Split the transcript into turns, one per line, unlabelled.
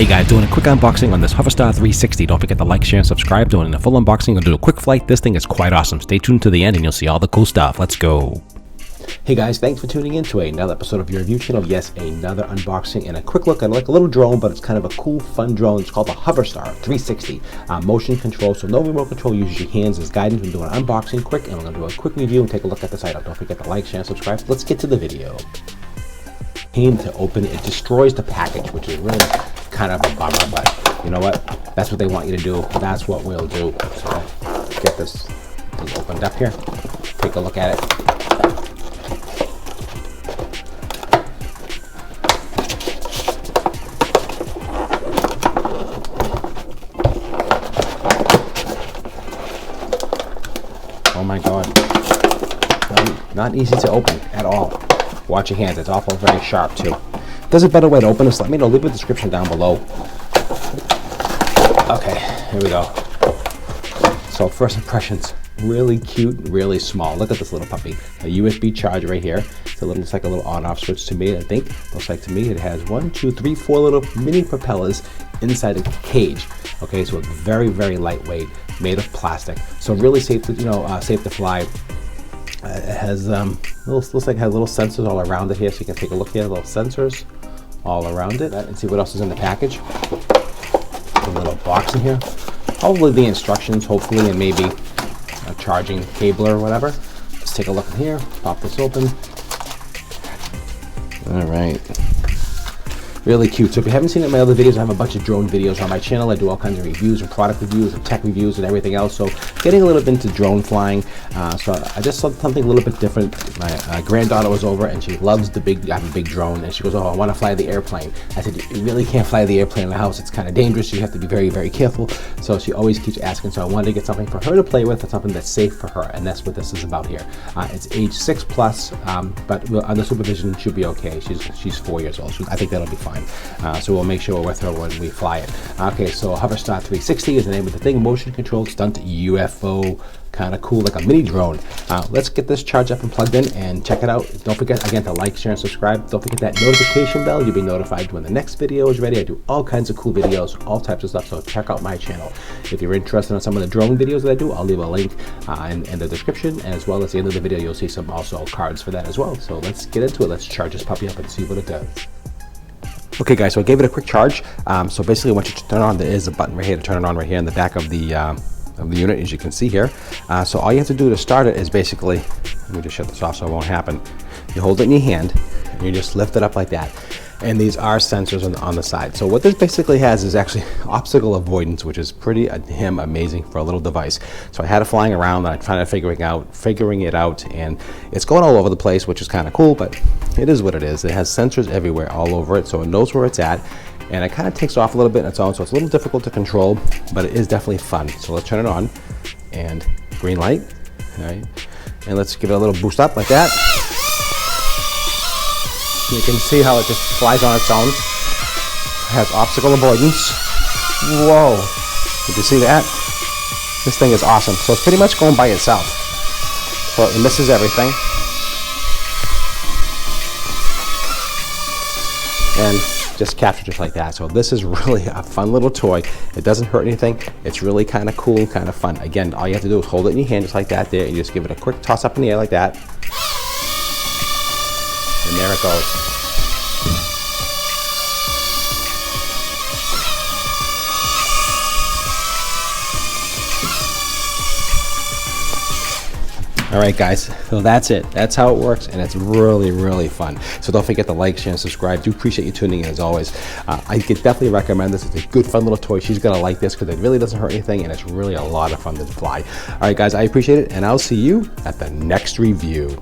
Hey guys, doing a quick unboxing on this Hoverstar 360. Don't forget to like, share, and subscribe. Doing a full unboxing. I'll do a quick flight. This thing is quite awesome. Stay tuned to the end and you'll see all the cool stuff. Let's go. Hey guys, thanks for tuning in to another episode of your review channel. Yes, another unboxing and a quick look at like a little drone, but it's kind of a cool, fun drone. It's called the Hoverstar 360. Motion control, so no remote control. Use your hands as guidance. We're doing an unboxing quick, and we're going to do a quick review and take a look at this item. Don't forget to like, share, and subscribe. Let's get to the video. Pain to open, it destroys the package, which is really kind of a bummer, but you know what? That's what they want you to do. That's what we'll do. So get this thing opened up here. Take a look at it. Oh my God. Not easy to open at all. Watch your hands, it's awful very sharp too. If there's a better way to open this, let me know. Leave a description down below. Okay, here we go. So first impressions, really cute, really small. Look at this little puppy. A USB charger right here. Looks like a little on-off switch to me, I think. Looks like to me it has 1, 2, 3, 4 little mini propellers inside the cage. Okay, so it's very, very lightweight, made of plastic. So really safe to, safe to fly. It has looks like it has little sensors all around it here, so you can take a look here. Little sensors all around it, and see what else is in the package. A little box in here. Probably the instructions, hopefully, and maybe a charging cable or whatever. Let's take a look in here. Pop this open. All right. Really cute. So if you haven't seen my other videos, I have a bunch of drone videos on my channel. I do all kinds of reviews and product reviews and tech reviews and everything else. So getting a little bit into drone flying. So I just saw something a little bit different. My granddaughter was over and she loves I have a big drone, and she goes, oh, I want to fly the airplane. I said, you really can't fly the airplane in the house. It's kind of dangerous. You have to be very, very careful. So she always keeps asking. So I wanted to get something for her to play with, and something that's safe for her. And that's what this is about here. It's age 6+, but under supervision should be okay. She's 4 years old. I think that'll be fine. So we'll make sure we're with her when we fly it. Okay, so Hoverstar 360 is the name of the thing. Motion controlled stunt UFO. Kind of cool, like a mini drone. Let's get this charged up and plugged in and check it out. Don't forget, again, to like, share, and subscribe. Don't forget that notification bell. You'll be notified when the next video is ready. I do all kinds of cool videos, all types of stuff, so check out my channel. If you're interested in some of the drone videos that I do, I'll leave a link in the description, as well as at the end of the video, you'll see some also cards for that as well. So let's get into it. Let's charge this puppy up and see what it does. Okay guys, so I gave it a quick charge. So basically once you turn it on, there is a button right here to turn it on right here in the back of the unit, as you can see here. So all you have to do to start it is basically, let me just shut this off so it won't happen. You hold it in your hand and you just lift it up like that. And these are sensors on the side. So what this basically has is actually obstacle avoidance, which is pretty amazing for a little device. So I had it flying around and I'm trying to figuring it out, and it's going all over the place, which is kind of cool, but it is what it is. It has sensors everywhere, all over it, so it knows where it's at. And it kind of takes off a little bit on its own, so it's a little difficult to control, but it is definitely fun. So let's turn it on, and green light, all right? And let's give it a little boost up like that. You can see how it just flies on its own. It has obstacle avoidance. Whoa, did you see that? This thing is awesome. So it's pretty much going by itself. So it misses everything. And just capture just like that. So this is really a fun little toy. It doesn't hurt anything. It's really kind of cool, kind of fun. Again, all you have to do is hold it in your hand just like that there. You just give it a quick toss up in the air like that. And there it goes. All right, guys, so that's it. That's how it works, and it's really, really fun. So don't forget to like, share, and subscribe. Do appreciate you tuning in, as always. I could definitely recommend this. It's a good, fun little toy. She's gonna like this because it really doesn't hurt anything, and it's really a lot of fun to fly. All right, guys, I appreciate it, and I'll see you at the next review.